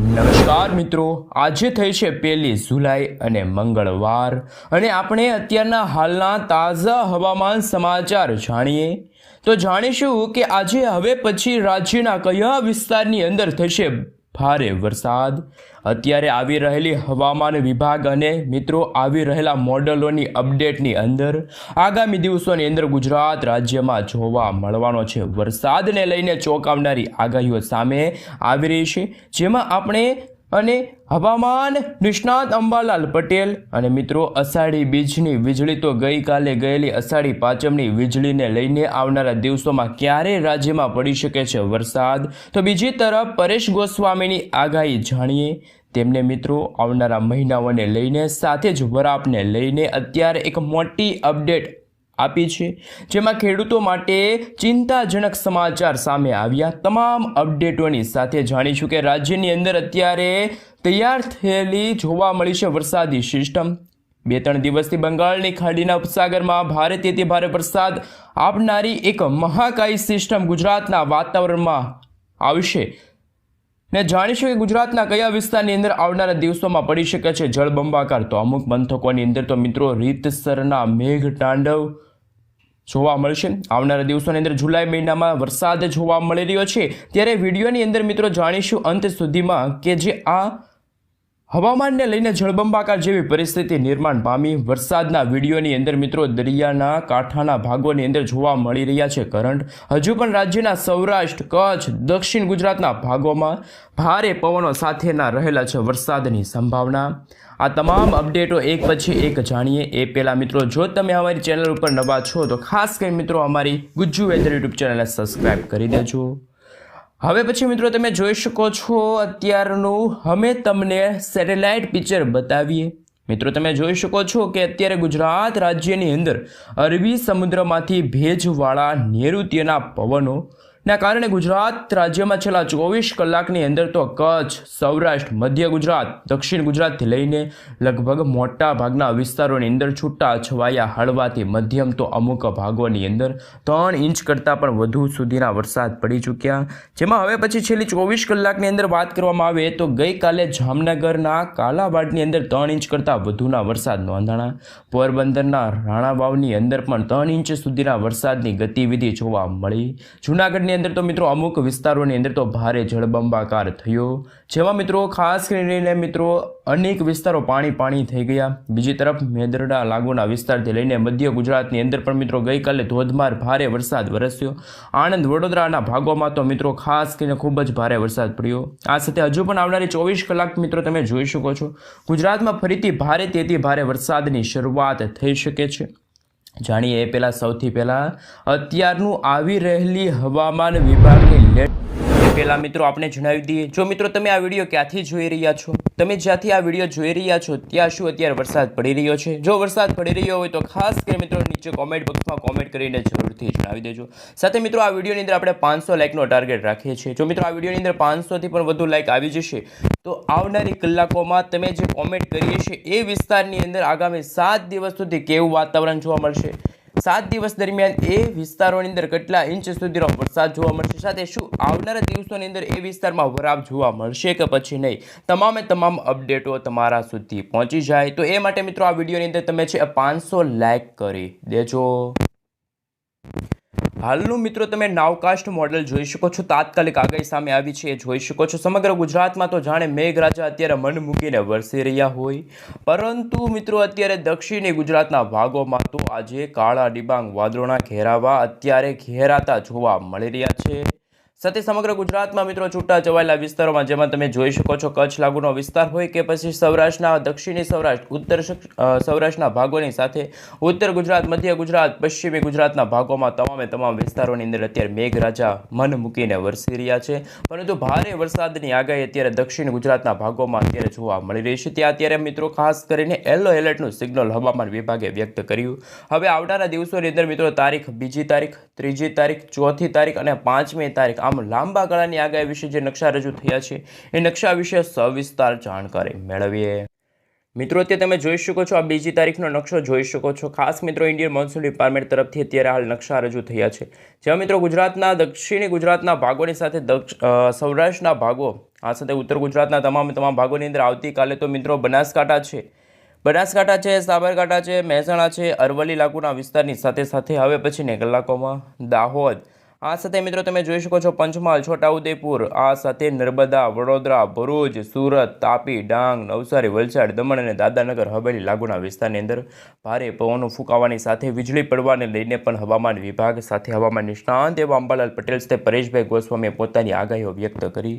નમસ્કાર મિત્રો, આજે થઈ છે 1 જુલાઈ અને મંગળવાર અને આપણે અત્યારના હાલના તાજા હવામાન સમાચાર જાણીએ તો જાણીશું કે આજે હવે પછી રાજ્યના કયા વિસ્તારની અંદર થશે ભારે વરસાદ. અત્યારે આવી રહેલી હવામાન વિભાગ અને મિત્રો આવી રહેલા મોડલોની અપડેટની અંદર આગામી દિવસોની અંદર ગુજરાત રાજ્યમાં જોવા મળવાનો છે વરસાદને લઈને ચોંકાવનારી આગાહીઓ સામે આવી રહી છે, જેમાં આપણે અને હવામાન નિષ્ણાત અંબાલાલ પટેલ અને મિત્રો અષાઢી બીજની વીજળી તો ગઈકાલે ગયેલી અષાઢી પાંચમની વીજળીને લઈને આવનારા દિવસોમાં ક્યારે રાજ્યમાં પડી શકે છે વરસાદ. તો બીજી તરફ પરેશ ગોસ્વામીની આગાહી જાણીએ. તેમને મિત્રો આવનારા મહિનાઓને લઈને સાથે જ વરાપને લઈને અત્યારે એક મોટી અપડેટ આપી છે, જેમાં ખેડૂતો માટે ચિંતાજનક સમાચાર સામે આવ્યા. તમામ અપડેટોની સાથે જાણીશું કે રાજ્યની અંદર અત્યારે તૈયાર થયેલી જોવા મળી છે વરસાદી સિસ્ટમ. 2-3 દિવસથી બંગાળની ખાડીના ઉપસાગરમાં ભારેથી ભારે વરસાદ આપનારી એક મહાકાય સિસ્ટમ ગુજરાતના વાતાવરણમાં આવશે ને જાણીશું કે ગુજરાતના કયા વિસ્તારની અંદર આવનારા દિવસોમાં પડી શકે છે જળબંબાકાર. તો અમુક પંથકોની અંદર તો મિત્રો રીતસરના મેઘ તાંડવ જોવા મળશે. આવનારા દિવસોની અંદર જુલાઈ મહિનામાં વરસાદ જોવા મળી રહ્યો છે, ત્યારે વિડીયોની અંદર મિત્રો જાણીશું અંત સુધીમાં કે જે આ હવામાનને લઈને જળબંબાકાર જેવી પરિસ્થિતિ નિર્માણ પામી. વરસાદના વિડીયોની અંદર મિત્રો દરિયાના કાંઠાના ભાગોની અંદર જોવા મળી રહ્યા છે કરંટ. હજુ પણ રાજ્યના સૌરાષ્ટ્ર, કચ્છ, દક્ષિણ ગુજરાતના ભાગોમાં ભારે પવનો સાથેના રહેલા છે વરસાદની સંભાવના. આ તમામ અપડેટો એક પછી એક જાણીએ એ પહેલાં મિત્રો જો તમે અમારી ચેનલ ઉપર નવા છો તો ખાસ કરી મિત્રો અમારી ગુજ્જુ વેધર યુટ્યુબ ચેનલને સબસ્ક્રાઈબ કરી દેજો. હવે પછી મિત્રો તમે જોઈ શકો છો અત્યારનું અમે તમને સેટેલાઇટ પિક્ચર બતાવીએ. મિત્રો તમે જોઈ શકો છો કે અત્યારે ગુજરાત રાજ્યની અંદર અરબી સમુદ્રમાંથી ભેજવાળા નૈઋત્યના પવનો ના કારણે ગુજરાત રાજ્યમાં છેલ્લા 24 કલાકની અંદર તો કચ્છ, સૌરાષ્ટ્ર, મધ્ય ગુજરાત, દક્ષિણ ગુજરાતથી લઈને લગભગ મોટા ભાગના વિસ્તારોની અંદર છૂટા છવાયા હળવાથી મધ્યમ તો અમુક ભાગોની અંદર 3 ઇંચ કરતાં પણ વધુ સુધીના વરસાદ પડી ચૂક્યા. જેમાં હવે પછી છેલ્લી 24 કલાકની અંદર વાત કરવામાં આવે તો ગઈકાલે જામનગરના કાલાવાડની અંદર 3 ઇંચ કરતાં વધુના વરસાદ નોંધાણા. પોરબંદરના રાણાવાવની અંદર પણ 3 ઇંચ સુધીના વરસાદની ગતિવિધિ જોવા મળી. જૂનાગઢની અંદર તો મિત્રો અમુક વિસ્તારોની અંદર તો ભારે જળબંબાકાર થયો, જેમાં મિત્રો ખાસ કરીને મિત્રો અનેક વિસ્તારો પાણી થઈ ગયા. બીજી તરફ મેદરડા લાગુના વિસ્તારથી લઈને મધ્ય ગુજરાતની અંદર પણ મિત્રો ગઈકાલે ધોધમાર ભારે વરસાદ વરસ્યો. આણંદ વડોદરાના ભાગોમાં તો મિત્રો ખાસ કરીને ખૂબ જ ભારે વરસાદ પડ્યો. આ સાથે હજુ પણ આવનારી 24 કલાક મિત્રો તમે જોઈ શકો છો ગુજરાતમાં ફરીથી ભારેથી ભારે વરસાદની શરૂઆત થઈ શકે છે. જાણીએ એ પહેલાં સૌથી પહેલાં અત્યારનું આવી રહેલી હવામાન વિભાગની લેટ પહેલાં મિત્રો આપણે જણાવી દઈએ. જો મિત્રો તમે આ વિડીયો ક્યાંથી જોઈ રહ્યા છો, તમે જ્યાંથી આ વિડીયો જોઈ રહ્યા છો ત્યાં શું અત્યારે વરસાદ પડી રહ્યો છે? જો વરસાદ પડી રહ્યો હોય તો ખાસ કરીને મિત્રો નીચે કોમેન્ટ બોક્સમાં કોમેન્ટ કરીને જરૂરથી જણાવી દેજો. સાથે મિત્રો આ વિડીયોની અંદર આપણે 500 લાઇકનો ટાર્ગેટ રાખીએ છીએ. જો મિત્રો આ વિડીયોની અંદર 500થી પણ વધુ લાઇક આવી જશે તો આવનારી કલાકોમાં તમે જે કોમેન્ટ કરીએ છે એ વિસ્તારની અંદર આગામી 7 દિવસ સુધી કેવું વાતાવરણ જોવા મળશે, 7 દિવસ દરમિયાન એ વિસ્તારોની અંદર કેટલા ઇંચ સુધીનો વરસાદ જોવા મળશે, સાથે શું આવનારા દિવસોની અંદર એ વિસ્તારમાં વરાપ જોવા મળશે કે પછી નહીં, તમામ અપડેટો તમારા સુધી પહોંચી જાય તો એ માટે મિત્રો આ વિડીયોની અંદર તમે છે 500 લાઇક કરી દેજો. હાલનું મિત્રો તમે નાવકાસ્ટ મોડેલ જોઈ શકો છો. તાત્કાલિક આગાહી સામે આવી છે એ જોઈ શકો છો. સમગ્ર ગુજરાતમાં તો જાણે મેઘરાજા અત્યારે મન મૂકીને વરસી રહ્યા હોય, પરંતુ મિત્રો અત્યારે દક્ષિણી ગુજરાતના ભાગોમાં તો આજે કાળા ડિબાંગ વાદળોના ઘેરાવા અત્યારે ઘેરાતા જોવા મળી રહ્યા છે. સાથે સમગ્ર ગુજરાતમાં મિત્રો છૂટા છવાયેલા વિસ્તારોમાં જેમાં તમે જોઈ શકો છો કચ્છ લાગુનો વિસ્તાર હોય કે પછી સૌરાષ્ટ્રના દક્ષિણી સૌરાષ્ટ્ર, ઉત્તર સૌરાષ્ટ્રના ભાગોની સાથે ઉત્તર ગુજરાત, મધ્ય ગુજરાત, પશ્ચિમી ગુજરાતના ભાગોમાં તમામ વિસ્તારોની અંદર અત્યારે મેઘરાજા મન મૂકીને વરસી રહ્યા છે. પરંતુ ભારે વરસાદની આગાહી અત્યારે દક્ષિણ ગુજરાતના ભાગોમાં અત્યારે જોવા મળી રહી છે. ત્યાં અત્યારે મિત્રો ખાસ કરીને યલો એલર્ટનું સિગ્નલ હવામાન વિભાગે વ્યક્ત કર્યું. હવે આવનારા દિવસોની અંદર મિત્રો તારીખ 2જી તારીખ, 3જી તારીખ, 4થી તારીખ અને 5મી તારીખ લાંબા ગાળાની આગાહી વિશે જે નકશા રજૂ થયા છે એ નકશા વિશે સવિસ્તાર જાણકારી મેળવીએ. મિત્રો અત્યારે તમે જોઈ શકો છો આ 2જી તારીખનો નકશો જોઈ શકો છો. ખાસ મિત્રો ઇન્ડિયન મોન્સૂન ડિપાર્ટમેન્ટ તરફથી અત્યારે હાલ નકશા રજૂ થયા છે, જેમાં મિત્રો ગુજરાતના દક્ષિણી ગુજરાતના ભાગોની સાથે સૌરાષ્ટ્રના ભાગો આ સાથે ઉત્તર ગુજરાતના તમામ ભાગોની અંદર આવતીકાલે તો મિત્રો બનાસકાંઠા છે, સાબરકાંઠા છે, મહેસાણા છે, અરવલ્લી લાગુના વિસ્તારની સાથે સાથે હવે પછીને કલાકોમાં દાહોદ, આ સાથે મિત્રો તમે જોઈ શકો છો પંચમહાલ, છોટાઉદેપુર, આ સાથે નર્મદા, વડોદરા, ભરૂચ, સુરત, તાપી, ડાંગ, નવસારી, વલસાડ, દમણ અને દાદરાનગર હવેલી લાગુના વિસ્તારની અંદર ભારે પવનો ફૂંકાવાની સાથે વીજળી પડવાને લઈને પણ હવામાન વિભાગ સાથે હવામાન નિષ્ણાંત એવા અંબાલાલ પટેલ સાથે પરેશભાઈ ગોસ્વામીએ પોતાની આગાહીઓ વ્યક્ત કરી.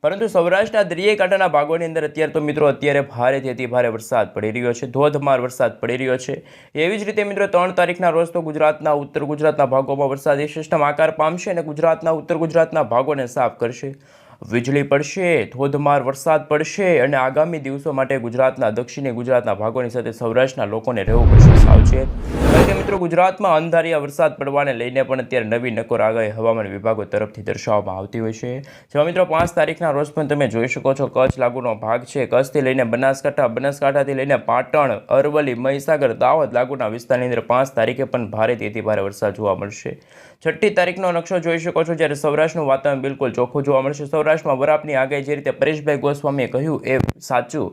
પરંતુ સૌરાષ્ટ્રના દરિયાકાંઠાના ભાગોની અંદર અત્યારે ભારેથી અતિ ભારે વરસાદ પડી રહ્યો છે, ધોધમાર વરસાદ પડી રહ્યો છે. એવી જ રીતે મિત્રો 3 તારીખના રોજ તો ગુજરાતના ઉત્તર ગુજરાતના ભાગોમાં વરસાદી સિસ્ટમ આકાર પામશે અને ગુજરાતના ઉત્તર ગુજરાતના ભાગોને સાફ કરશે. વીજળી પડશે, ધોધમાર વરસાદ પડશે અને આગામી દિવસો માટે ગુજરાતના દક્ષિણી ગુજરાતના ભાગોની સાથે સૌરાષ્ટ્રના લોકોને રહેવું પડશે સાવચેત. કારણ કે મિત્રો ગુજરાતમાં અંધારિયા વરસાદ પડવાને લઈને પણ અત્યારે નવી નકોર આગાહી હવામાન વિભાગો તરફથી દર્શાવવામાં આવતી હોય છે. જેમાં મિત્રો 5 તારીખના રોજ પણ તમે જોઈ શકો છો કચ્છ લાગુનો ભાગ છે, કચ્છથી લઈને બનાસકાંઠા, બનાસકાંઠાથી લઈને પાટણ, અરવલ્લી, મહીસાગર, દાહોદ લાગુના વિસ્તારની અંદર 5 તારીખે પણ ભારેથી અતિ ભારે વરસાદ જોવા મળશે. 6ઠી તારીખનો નકશો જોઈ શકો છો, જ્યારે સૌરાષ્ટ્રનું વાતાવરણ બિલકુલ ચોખ્ખું જોવા મળશે. સૌરાષ્ટ્રમાં વરાપની આગાહી જે રીતે પરેશભાઈ ગોસ્વામીએ કહ્યું એ સાચું,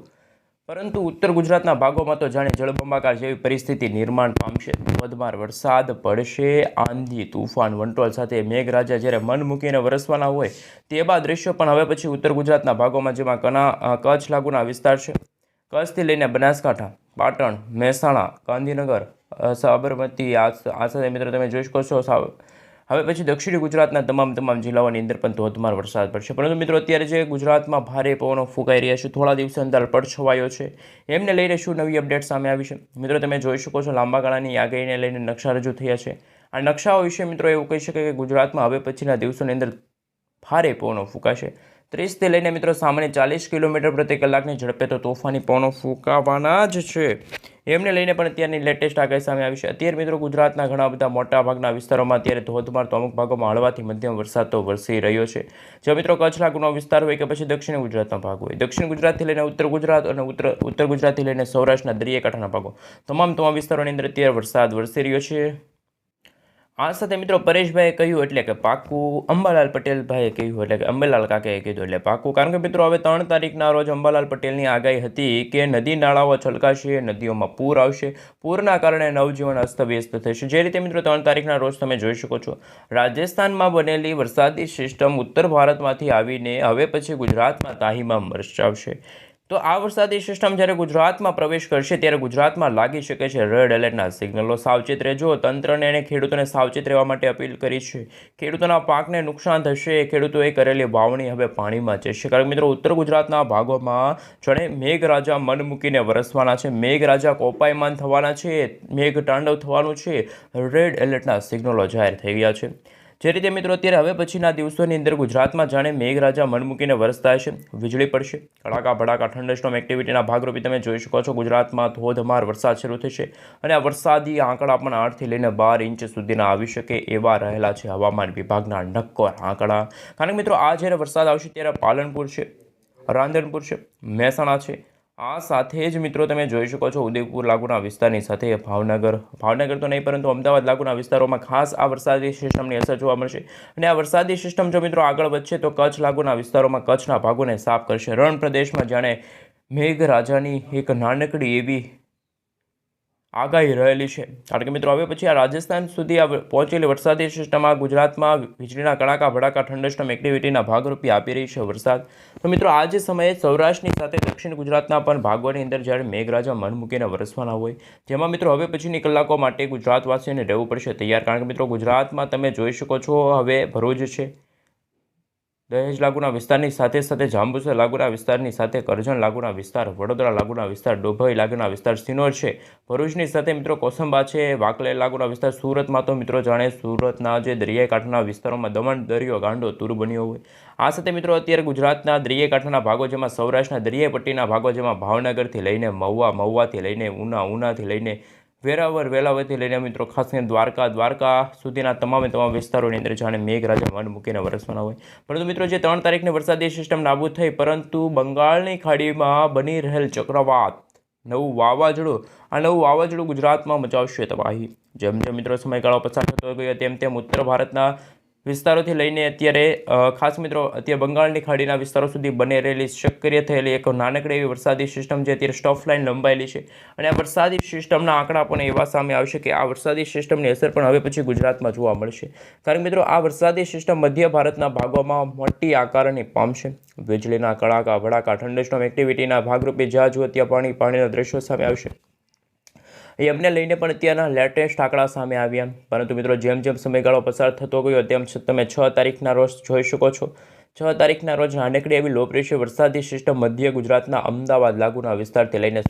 પરંતુ ઉત્તર ગુજરાતના ભાગોમાં તો જાણે જળબંબાકાર જેવી પરિસ્થિતિ નિર્માણ પામશે. ધોધમાર વરસાદ પડશે, આંધી, તુફાન, વંટોળ સાથે મેઘરાજા જ્યારે મન મૂકીને વરસવાના હોય તેવા દ્રશ્યો પણ હવે પછી ઉત્તર ગુજરાતના ભાગોમાં, જેમાં કચ્છ લાગુના વિસ્તાર છે, કચ્છથી લઈને બનાસકાંઠા, પાટણ, મહેસાણા, ગાંધીનગર, સાબરમતી, આ સાથે મિત્રો તમે જોઈ શકો છો હવે પછી દક્ષિણ ગુજરાતના તમામ જિલ્લાઓની અંદર પણ ધોધમાર વરસાદ પડશે. પરંતુ મિત્રો અત્યારે જે ગુજરાતમાં ભારે પવનો ફૂંકાઈ રહ્યા છે, થોડા દિવસ અંદર પડછવાયો છે, એમને લઈને શું નવી અપડેટ સામે આવી છે મિત્રો તમે જોઈ શકો છો. લાંબા ગાળાની આગાહીને લઈને નકશા રજૂ થયા છે. આ નકશાઓ વિશે મિત્રો એવું કહી શકાય કે ગુજરાતમાં હવે પછીના દિવસોની અંદર ભારે પવનો ફૂંકાશે. 30થી લઈને મિત્રો સામાન્ય 40 કિલોમીટર પ્રતિ કલાકની ઝડપે તો તોફાની પવનો ફૂંકાવાના જ છે. એમને લઈને પણ અત્યારની લેટેસ્ટ આગાહી સામે આવી છે. અત્યારે મિત્રો ગુજરાતના ઘણા બધા મોટા ભાગના વિસ્તારોમાં અત્યારે ધોધમાર તો અમુક ભાગોમાં હળવાથી મધ્યમ વરસાદ તો વરસી રહ્યો છે. જો મિત્રો કચ્છ લાગુનો વિસ્તાર હોય કે પછી દક્ષિણ ગુજરાતનો ભાગ હોય, દક્ષિણ ગુજરાતથી લઈને ઉત્તર ગુજરાત અને ઉત્તર ગુજરાતથી લઈને સૌરાષ્ટ્રના દરિયાકાંઠાના ભાગો, તમામ વિસ્તારોની અંદર અત્યારે વરસાદ વરસી રહ્યો છે. આ સાથે મિત્રો પરેશભાઈએ કહ્યું એટલે કે પાક્કું, અંબાલાલ પટેલભાઈએ કહ્યું એટલે કે અંબાલાલ કાકાએ કીધું એટલે પાક્કું. કારણ કે મિત્રો હવે 3 તારીખના રોજ અંબાલાલ પટેલની આગાહી હતી કે નદી નાળાઓ છલકાશે, નદીઓમાં પૂર આવશે, પૂરના કારણે નવજીવન અસ્તવ્યસ્ત થશે. જે રીતે મિત્રો 3 તારીખના રોજ તમે જોઈ શકો છો રાજસ્થાનમાં બનેલી વરસાદી સિસ્ટમ ઉત્તર ભારતમાંથી આવીને હવે પછી ગુજરાતમાં તાહીમાં મરચાવશે. તો આ વરસાદી સિસ્ટમ જ્યારે ગુજરાતમાં પ્રવેશ કરશે ત્યારે ગુજરાતમાં લાગી શકે છે રેડ એલર્ટના સિગ્નલો. સાવચેત રહેજો. તંત્રને અને ખેડૂતોને સાવચેત રહેવા માટે અપીલ કરી છે. ખેડૂતોના પાકને નુકસાન થશે, ખેડૂતોએ કરેલી વાવણી હવે પાણીમાં જશે. કારણ મિત્રો ઉત્તર ગુજરાતના ભાગોમાં જાણે મેઘરાજા મન મૂકીને વરસવાના છે, મેઘરાજા કોપાયમાન થવાના છે, મેઘ તાંડવ થવાનું છે. રેડ એલર્ટના સિગ્નલો જાહેર થઈ ગયા છે. જે રીતે મિત્રો અત્યારે હવે પછીના દિવસોની અંદર ગુજરાતમાં જાણે મેઘરાજા મન મૂકીને વરસતા હશે, વીજળી પડશે, કડાકા ભડાકા થંડરસ્ટોર્મ એક્ટિવિટીના ભાગરૂપે તમે જોઈ શકો છો ગુજરાતમાં ધોધમાર વરસાદ શરૂ થશે અને આ વરસાદી આંકડા પણ 8થી લઈને 12 ઇંચ સુધીના આવી શકે એવા રહેલા છે હવામાન વિભાગના નક્કોર આંકડા. કારણ કે મિત્રો આ જ્યારે વરસાદ આવશે ત્યારે પાલનપુર છે, રાંધનપુર છે, મહેસાણા છે, આ સાથે જ મિત્રો તમે જોઈ શકો છો ઉદયપુર લાગુના વિસ્તારની સાથે ભાવનગર તો નહીં પરંતુ અમદાવાદ લાગુના વિસ્તારોમાં ખાસ આ વરસાદી સિસ્ટમની અસર જોવા મળશે. અને આ વરસાદી સિસ્ટમ જો મિત્રો આગળ વધશે તો કચ્છ લાગુના વિસ્તારોમાં કચ્છના ભાગોને સાફ કરશે. રણ પ્રદેશમાં જાણે મેઘરાજાની એક નાનકડી એવી આગાહી રહેલી છે. કારણ કે મિત્રો હવે પછી આ રાજસ્થાન સુધી આ પહોંચેલી વરસાદી સિસ્ટમ આ ગુજરાતમાં વીજળીના કડાકા ભડાકા થંડરસ્ટોર્મ એક્ટિવિટીના ભાગરૂપે આપી રહી છે વરસાદ. તો મિત્રો આ જે સમયે સૌરાષ્ટ્રની સાથે દક્ષિણ ગુજરાતના પણ ભાગોની અંદર જ્યારે મેઘરાજા મન મૂકીને વરસવાના હોય, જેમાં મિત્રો હવે પછીની કલાકો માટે ગુજરાતવાસીઓને રહેવું પડશે તૈયાર. કારણ કે મિત્રો ગુજરાતમાં તમે જોઈ શકો છો હવે ભરૂચ છે, દહેજ લાગુના વિસ્તારની સાથે સાથે જાંબુસર લાગુના વિસ્તારની સાથે કરજણ લાગુના વિસ્તાર, વડોદરા લાગુના વિસ્તાર, ડોભઈ લાગુના વિસ્તાર, સિનોર છે, ભરૂચની સાથે મિત્રો કોસંબા છે, વાકલે લાગુના વિસ્તાર, સુરતમાં તો મિત્રો જાણે સુરતના જે દરિયાકાંઠાના વિસ્તારોમાં દમણ દરિયો ગાંડો તૂર બન્યો હોય. આ સાથે મિત્રો અત્યારે ગુજરાતના દરિયાકાંઠાના ભાગો, જેમાં સૌરાષ્ટ્રના દરિયાઈ પટ્ટીના ભાગો, જેમાં ભાવનગરથી લઈને મહુવા, મહુવાથી લઈને ઉના, ઉનાથી લઈને વેરાવળથી લઈને મિત્રો ખાસ કરીને દ્વારકા સુધીના તમામ વિસ્તારોની અંદર જાણે મેઘરાજા મન મૂકીને વરસવાના હોય. પરંતુ મિત્રો જે 3 તારીખની વરસાદી સિસ્ટમ નાબૂદ થઈ, પરંતુ બંગાળની ખાડીમાં બની રહેલ ચક્રવાત, નવું વાવાઝોડું ગુજરાતમાં મચાવશે તબાહી. જેમ જેમ મિત્રો સમયગાળો પસાર થતો ગયો તેમ ઉત્તર ભારતના વિસ્તારોથી લઈને અત્યારે ખાસ મિત્રો અત્યારે બંગાળની ખાડીના વિસ્તારો સુધી બની રહેલી સક્રિય થયેલી એક નાનકડી એવી વરસાદી સિસ્ટમ જે અત્યારે સ્ટફ લાઇન લંબાયેલી છે અને આ વરસાદી સિસ્ટમના આંકડા પણ એવા સામે આવશે કે આ વરસાદી સિસ્ટમની અસર પણ હવે પછી ગુજરાતમાં જોવા મળશે. કારણ કે મિત્રો આ વરસાદી સિસ્ટમ મધ્ય ભારતના ભાગોમાં મોટી આકારની પામશે. વીજળીના કડાકા ભડાકા થંડરસ્ટોર્મ એક્ટિવિટીના ભાગરૂપે જ્યાં જુઓ ત્યાં પાણીના દ્રશ્યો સામે આવશે. એમને લઈને પણ અત્યારના લેટેસ્ટ આંકડા સામે આવ્યા. પરંતુ મિત્રો જેમ જેમ સમયગાળો પસાર થતો ગયો તેમ તમે 6 તારીખના રોજ જોઈ શકો છો. 6 તારીખના રોજ નાનકડી એવી લો પ્રેશર વરસાદી સિસ્ટમ મધ્ય ગુજરાતના અમદાવાદ લાગુના વિસ્તારથી લઈને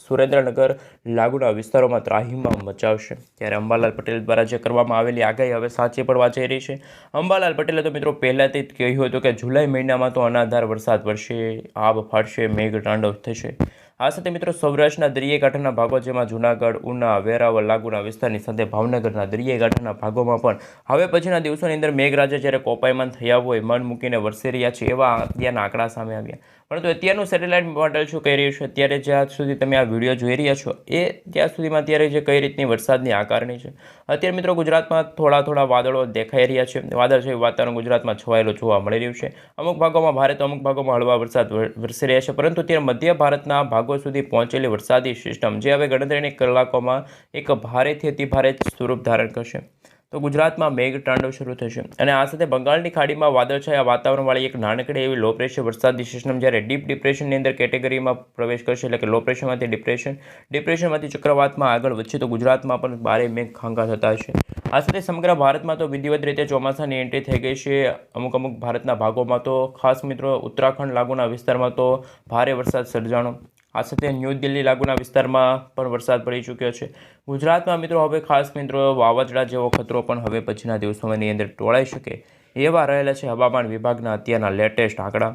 સુરેન્દ્રનગર લાગુના વિસ્તારોમાં ત્રાહિમામ મચાવશે. ત્યારે અંબાલાલ પટેલ દ્વારા જે કરવામાં આવેલી આગાહી હવે સાચી પડવા જઈ રહી છે. અંબાલાલ પટેલે તો મિત્રો પહેલાથી જ કહ્યું હતું કે જુલાઈ મહિનામાં તો અનાધાર વરસાદ પડશે, આબ ફાટશે, મેઘ તાંડવ થશે. આ સાથે મિત્રો સૌરાષ્ટ્રના દરિયાઈ કાંઠાના ભાગો જેમાં જૂનાગઢ, ઉના, વેરાવળ લાગુના વિસ્તારની સાથે ભાવનગરના દરિયાઈ કાંઠાના ભાગોમાં પણ હવે પછીના દિવસોની અંદર મેઘરાજા જ્યારે કોપાયમાન થયા હોય, મન મૂકીને વરસી રહ્યા છે એવા અત્યારના આંકડા સામે આવ્યા. પરંતુ અત્યારનું સેટેલાઇટ મોડેલ શું કહી રહ્યું છે, અત્યારે જ્યાં સુધી તમે આ વિડીયો જોઈ રહ્યા છો એ ત્યાં સુધીમાં અત્યારે જે કઈ રીતની વરસાદની આકારણી છે. અત્યારે મિત્રો ગુજરાતમાં થોડા વાદળો દેખાઈ રહ્યા છે. વાદળછાયું વાતાવરણ ગુજરાતમાં છવાયેલું જોવા મળી રહ્યું છે. અમુક ભાગોમાં ભારે તો અમુક ભાગોમાં હળવા વરસાદ વરસી રહ્યા છે. પરંતુ અત્યારે મધ્ય ભારતના ભાગો સુધી પહોંચેલી વરસાદી સિસ્ટમ જે હવે ગણતરીની કલાકોમાં એક ભારેથી અતિ ભારે સ્વરૂપ ધારણ કરશે તો ગુજરાતમાં મેઘ તાંડવ શરૂ થશે. અને આ સાથે બંગાળની ખાડીમાં વાદળછાયા વાતાવરણવાળી એક નાનકડી એવી લો પ્રેશર વરસાદી સિસ્ટમ જ્યારે ડીપ ડિપ્રેશનની અંદર કેટેગરીમાં પ્રવેશ કરશે, એટલે કે લો પ્રેશરમાંથી ડિપ્રેશનમાંથી ચક્રવાતમાં આગળ વધશે તો ગુજરાતમાં પણ ભારે મેઘ ખાંગા થતા હશે. આ સાથે સમગ્ર ભારતમાં તો વિધિવત રીતે ચોમાસાની એન્ટ્રી થઈ ગઈ છે. અમુક ભારતના ભાગોમાં તો ખાસ મિત્રો ઉત્તરાખંડ લાગુના વિસ્તારમાં તો ભારે વરસાદ સર્જાણો. આ સાથે ન્યૂ દિલ્હી લાગુના વિસ્તારમાં પણ વરસાદ પડી ચૂક્યો છે. ગુજરાતમાં મિત્રો હવે ખાસ મિત્રો વાવાઝોડા જેવો ખતરો પણ હવે પછીના દિવસોની અંદર ટોળાઈ શકે એવા રહેલા છે હવામાન વિભાગના અત્યારના લેટેસ્ટ આંકડા.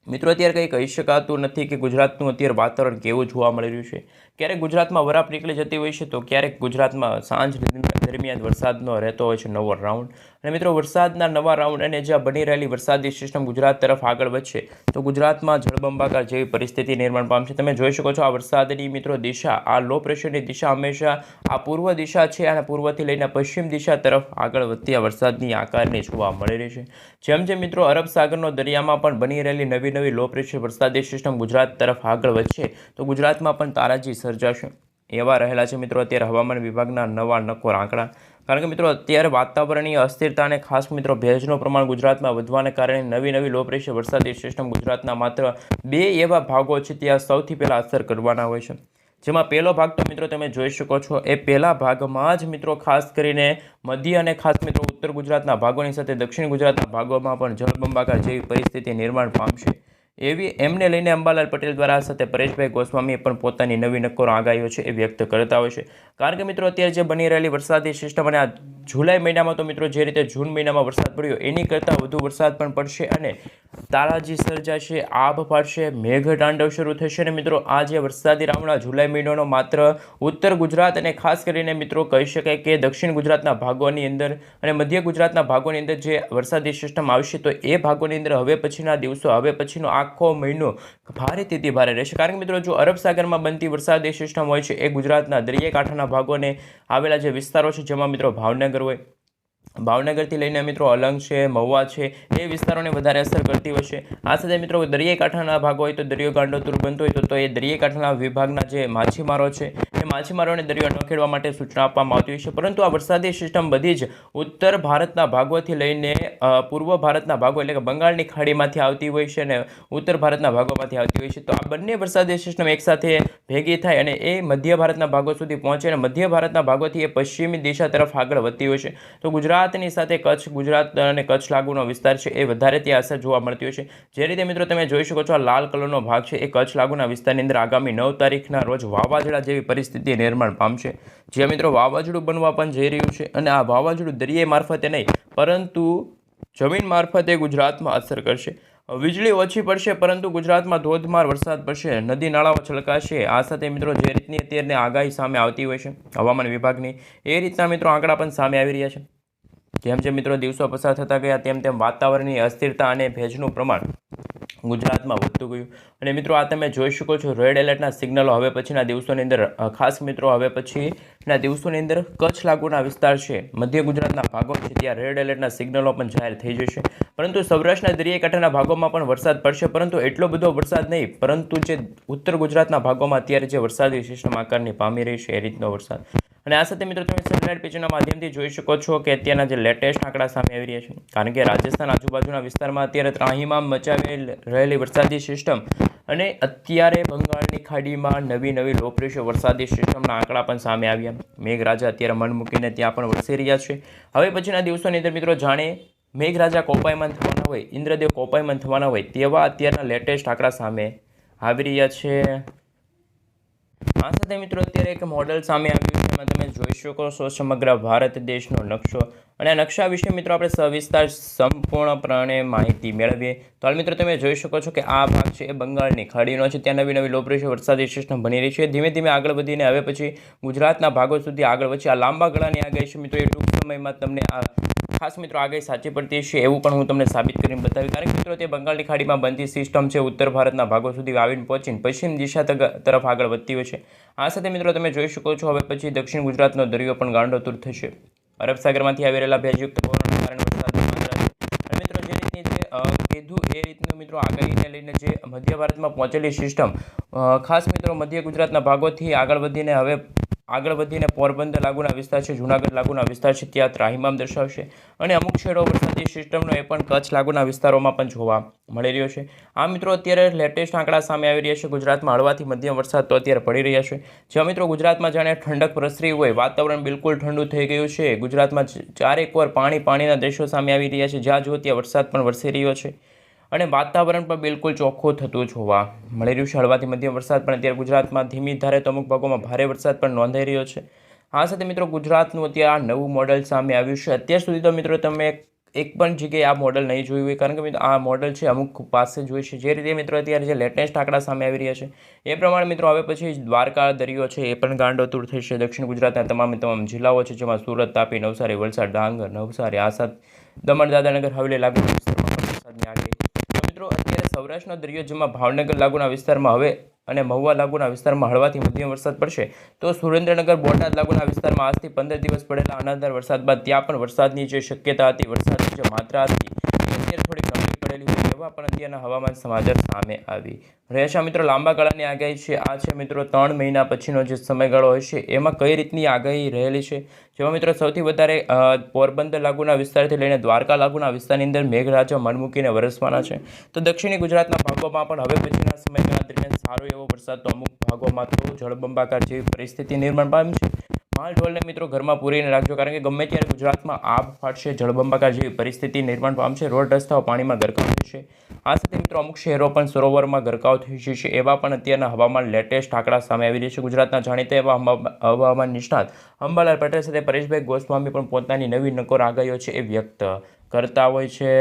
મિત્રો અત્યારે કંઈ કહી શકાતું નથી કે ગુજરાતનું અત્યારે વાતાવરણ કેવું જોવા મળી રહ્યું છે. ક્યારેક ગુજરાતમાં વરાપ નીકળી જતી હોય છે તો ક્યારેક ગુજરાતમાં સાંજ દરમિયાન વરસાદનો રહેતો હોય છે નવો રાઉન્ડ. અને મિત્રો વરસાદના નવા રાઉન્ડ અને જ્યાં બની રહેલી વરસાદી સિસ્ટમ ગુજરાત તરફ આગળ વધશે તો ગુજરાતમાં જળબંબાકાર જેવી પરિસ્થિતિ નિર્માણ પામશે. તમે જોઈ શકો છો આ વરસાદની મિત્રો દિશા, આ લો પ્રેશરની દિશા હંમેશા આ પૂર્વ દિશા છે અને પૂર્વથી લઈને પશ્ચિમ દિશા તરફ આગળ વધતી આ વરસાદની આકારની જોવા મળી રહી છે. જેમ જેમ મિત્રો અરબ સાગરનો દરિયામાં પણ બની રહેલી નવી લો પ્રેશર વરસાદી સિસ્ટમ ગુજરાત તરફ આગળ વધશે તો ગુજરાતમાં પણ તારાજી સર્જાશે એવા રહેલા છે મિત્રો અત્યારે હવામાન વિભાગના નવા નકોર આંકડા. કારણ કે મિત્રો અત્યારે વાતાવરણીય અસ્થિરતા અને ખાસ મિત્રો ભેજનું પ્રમાણ ગુજરાતમાં વધવાને કારણે નવી લો પ્રેશર વરસાદી સિસ્ટમ ગુજરાતના માત્ર 2 એવા ભાગો છે ત્યાં સૌથી પહેલાં અસર કરવાના હોય છે. જેમાં પહેલો ભાગ તો મિત્રો તમે જોઈ શકો છો એ પહેલા ભાગમાં જ મિત્રો ખાસ કરીને મધ્ય અને ખાસ મિત્રો ઉત્તર ગુજરાતના ભાગોની સાથે દક્ષિણ ગુજરાતના ભાગોમાં પણ જળબંબાકાર જેવી પરિસ્થિતિ નિર્માણ પામશે. એમને લઈને અંબાલાલ પટેલ દ્વારા સાથે પરેશભાઈ ગોસ્વામીએ પણ પોતાની નવી નક્કોર આગાહીઓ છે એ વ્યક્ત કરતા હોય છે. કારણ કે મિત્રો અત્યારે જે બની રહેલી વરસાદી સિસ્ટમ અને આ જુલાઈ મહિનામાં તો મિત્રો જે રીતે જૂન મહિનામાં વરસાદ પડ્યો એની કરતાં વધુ વરસાદ પણ પડશે અને તારાજી સર્જાશે, આભ ફાટશે, મેઘ તાંડવ શરૂ થશે. અને મિત્રો આ જે વરસાદી રાઉન્ડ જુલાઈ મહિનાનો માત્ર ઉત્તર ગુજરાત અને ખાસ કરીને મિત્રો કહી શકાય કે દક્ષિણ ગુજરાતના ભાગોની અંદર અને મધ્ય ગુજરાતના ભાગોની અંદર જે વરસાદી સિસ્ટમ આવશે તો એ ભાગોની અંદર હવે પછીના દિવસો હવે પછીનો આખો મહિનો ભારેથી ભારે રહેશે. કારણ કે મિત્રો જો અરબ સાગરમાં બનતી વરસાદી સિસ્ટમ હોય છે એ ગુજરાતના દરિયાઈ કાંઠાના ભાગોને આવેલા જે વિસ્તારો છે જેમાં મિત્રો ભાવનગર હોય, ભાવનગરથી લઈને મિત્રો અલંગ છે, મહુવા છે એ વિસ્તારોને વધારે અસર કરતી હોય છે. આ સાથે મિત્રો દરિયાઈ કાંઠાના ભાગો હોય તો દરિયો ગાંડોતુર બનતો હોય તો એ દરિયાઈ કાંઠાના વિભાગના જે માછીમારો છે એ માછીમારોને દરિયો ન ખેડવા માટે સૂચના આપવામાં આવતી હોય છે. પરંતુ આ વરસાદી સિસ્ટમ બધી જ ઉત્તર ભારતના ભાગોથી લઈને પૂર્વ ભારતના ભાગો એટલે કે બંગાળની ખાડીમાંથી આવતી હોય છે અને ઉત્તર ભારતના ભાગોમાંથી આવતી હોય છે. તો આ બંને વરસાદી સિસ્ટમ એકસાથે ભેગી થાય અને એ મધ્ય ભારતના ભાગો સુધી પહોંચે અને મધ્ય ભારતના ભાગોથી એ પશ્ચિમી દિશા તરફ આગળ વધતી હોય છે. તો ગુજરાતની સાથે કચ્છ, ગુજરાત અને કચ્છ લાગુનો વિસ્તાર છે એ વધારે ત્યાં અસર જોવા મળતી હોય છે. જે રીતે મિત્રો તમે જોઈ શકો છો આ લાલ કલરનો ભાગ છે એ કચ્છ લાગુના વિસ્તારની અંદર આગામી 9 તારીખના રોજ વાવાઝોડા જેવી પરિસ્થિતિ નિર્માણ પામશે. જ્યાં મિત્રો વાવાઝોડું બનવા પણ જઈ રહ્યું છે અને આ વાવાઝોડું દરિયાઈ મારફતે નહીં પરંતુ જમીન મારફતે ગુજરાતમાં અસર કરશે. વીજળી ઓછી પડશે પરંતુ ગુજરાતમાં ધોધમાર વરસાદ પડશે, નદી નાળાઓ છલકાશે. આ સાથે મિત્રો જે રીતની અત્યારની આગાહી સામે આવતી હોય છે હવામાન વિભાગની એ રીતના મિત્રો આંકડા પણ સામે આવી રહ્યા છે. જેમ જેમ મિત્રો દિવસો પસાર થતા ગયા તેમ તેમ વાતાવરણની અસ્થિરતા અને ભેજનું પ્રમાણ ગુજરાતમાં વધતું ગયું અને મિત્રો આ તમે જોઈ શકો છો રેડ એલર્ટના સિગ્નલો હવે પછીના દિવસોની અંદર ખાસ મિત્રો હવે પછીના દિવસોની અંદર કચ્છ લાગુના વિસ્તાર છે મધ્ય ગુજરાતના ભાગો છે ત્યાં રેડ એલર્ટના સિગ્નલો પણ જાહેર થઈ જશે પરંતુ સૌરાષ્ટ્રના દરિયાકાંઠાના ભાગોમાં પણ વરસાદ પડશે પરંતુ એટલો બધો વરસાદ નહીં પરંતુ જે ઉત્તર ગુજરાતના ભાગોમાં અત્યારે જે વરસાદી સિસ્ટમ આકારની પામી રહી છે એ રીતનો વરસાદ અને આ સાથે મિત્રો તમે સેટેલાઇટ પિક્ચરના માધ્યમથી જોઈ શકો છો કે અત્યારના જે લેટેસ્ટ આંકડા સામે આવી રહ્યા છે કારણ કે રાજસ્થાન આજુબાજુના વિસ્તારમાં અત્યારે ત્રાહિમામ મચાવી રહેલી વરસાદી સિસ્ટમ અને અત્યારે બંગાળની ખાડીમાં નવી લો પ્રેશર વરસાદી સિસ્ટમના આંકડા પણ સામે આવ્યા મેઘરાજા અત્યારે મન મૂકીને ત્યાં પણ વરસી રહ્યા છે હવે પછીના દિવસોની અંદર મિત્રો જાણે મેઘરાજા કોપાયમાન થવાના હોય ઇન્દ્રદેવ કોપાયમાન થવાના હોય તેવા અત્યારના લેટેસ્ટ આંકડા સામે આવી રહ્યા છે આ સાથે મિત્રો અત્યારે એક મોડલ સામે આવ્યું છે એમાં તમે જોઈ શકો છો સમગ્ર ભારત દેશનો નકશો અને આ નકશા વિશે મિત્રો આપણે સવિસ્તાર સંપૂર્ણપણે માહિતી મેળવીએ તો હાલ મિત્રો તમે જોઈ શકો છો કે આ ભાગ છે એ બંગાળની ખાડીનો છે ત્યાં નવી લો પ્રેશર વરસાદી સિસ્ટમ બની રહી છે ધીમે ધીમે આગળ વધીને હવે પછી ગુજરાતના ભાગો સુધી આગળ વધશે આ લાંબા ગાળાની આગાહી છે મિત્રો એ ટૂંક સમયમાં તમને આ ખાસ મિત્રો આગાહી સાચી પડતી છે એવું પણ હું તમને સાબિત કરીને બતાવી કારણ કે મિત્રો તે બંગાળની ખાડીમાં બનતી સિસ્ટમ છે ઉત્તર ભારતના ભાગો સુધી આવીને પહોંચીને પશ્ચિમ દિશા તરફ આગળ વધતી હોય છે આ સાથે મિત્રો તમે જોઈ શકો છો હવે પછી દક્ષિણ ગુજરાતનો દરિયો પણ ગાંડોતુર થશે અરબ સાગરમાંથી આવી રહેલા ભેજયુક્ત પવનોના કારણે વરસાદ અને મિત્રો જે રીતની કીધું એ રીતનું મિત્રો આગાહીને લઈને જે મધ્ય ભારતમાં પહોંચેલી સિસ્ટમ ખાસ મિત્રો મધ્ય ગુજરાતના ભાગોથી આગળ વધીને પોરબંદર લાગુના વિસ્તાર છે જૂનાગઢ લાગુના વિસ્તાર છે ત્યાં ત્રાહિમામ દર્શાવશે અને અમુક છેડો વરસાદી સિસ્ટમનો એ પણ કચ્છ લાગુના વિસ્તારોમાં પણ જોવા મળી રહ્યો છે આ મિત્રો અત્યારે લેટેસ્ટ આંકડા સામે આવી રહ્યા છે ગુજરાતમાં હળવાથી મધ્યમ વરસાદ તો અત્યારે પડી રહ્યા છે જ્યાં મિત્રો ગુજરાતમાં જાણે ઠંડક પ્રસરી હોય વાતાવરણ બિલકુલ ઠંડુ થઈ ગયું છે ગુજરાતમાં ચારેકવાર પાણીના દેશો સામે આવી રહ્યા છે જ્યાં જુઓ ત્યાં વરસાદ પણ વરસી રહ્યો છે અને વાતાવરણ પણ બિલકુલ ચોખ્ખું થતું જોવા મળી રહ્યું છે હળવાથી મધ્યમ વરસાદ પણ અત્યારે ગુજરાતમાં ધીમી ધારે તો અમુક ભાગોમાં ભારે વરસાદ પણ નોંધાઈ રહ્યો છે આ સાથે મિત્રો ગુજરાતનું અત્યારે આ નવું મોડલ સામે આવ્યું છે અત્યાર સુધી તો મિત્રો તમે એક પણ જગ્યાએ આ મોડલ નહીં જોયું હોય કારણ કે મિત્રો આ મોડલ છે અમુક પાસે જોઈ છે જે રીતે મિત્રો અત્યારે જે લેટેસ્ટ આંકડા સામે આવી રહ્યા છે એ પ્રમાણે મિત્રો હવે પછી દ્વારકા દરિયો છે એ પણ ગાંડોતુર થશે દક્ષિણ ગુજરાતના તમામ જિલ્લાઓ છે જેમાં સુરત તાપી નવસારી વલસાડ ડાંગર નવસારી આસાદ દમણ દાદરાનગર હવેલી લાગુ વિસ્તારમાં વરસાદની આગાહી મિત્રો અત્યારે સૌરાષ્ટ્રનો દરિયો જેમાં ભાવનગર લાગુના વિસ્તારમાં હવે અને મહુવા લાગુના વિસ્તારમાં હળવાથી મધ્યમ વરસાદ પડશે તો સુરેન્દ્રનગર બોટાદ લાગુના વિસ્તારમાં આજથી 15 દિવસ પડેલા અનંતર વરસાદ બાદ ત્યાં પણ વરસાદની જે શક્યતા હતી વરસાદની જે માત્રા હતી અત્યારે થોડી નબળી પડેલી હોય એવા પણ અત્યારના હવામાન સમાચાર સામે આવી રહ્યા છે મિત્રો લાંબા ગાળાની આગાહી છે આ છે મિત્રો 3 મહિના પછીનો જે સમયગાળો હશે એમાં કઈ રીતની આગાહી રહેલી છે જેમાં મિત્રો સૌથી વધારે પોરબંદર લાગુના વિસ્તારથી લઈને દ્વારકા લાગુના વિસ્તારની અંદર મેઘરાજા મન મૂકીને વરસવાના છે તો દક્ષિણી ગુજરાતના ભાગોમાં પણ હવે પછીના સમયગાળા દરમિયાન સારો એવો વરસાદ તો અમુક ભાગોમાં તો જળબંબાકાર જેવી પરિસ્થિતિ નિર્માણ પામી છે માલ ઢોલને મિત્રો ઘરમાં પૂરીને રાખજો કારણ કે ગમે ત્યારે ગુજરાતમાં આબ ફાટશે જળબંબાકાર જેવી પરિસ્થિતિ નિર્માણ પામશે રોડ રસ્તાઓ પાણીમાં ગરકાવ થશે આ સાથે મિત્રો અમુક શહેરો પણ સરોવરમાં ગરકાવ થઈ જશે એવા પણ અત્યારના હવામાન લેટેસ્ટ આંકડા સામે આવી રહ્યા છે ગુજરાતના જાણીતા એવા હવામાન નિષ્ણાત અંબાલાલ પટેલ સાથે પરેશભાઈ ગોસ્વામી પણ પોતાની નવી નકોર આગાહીઓ છે એ વ્યક્ત કરતા હોય છે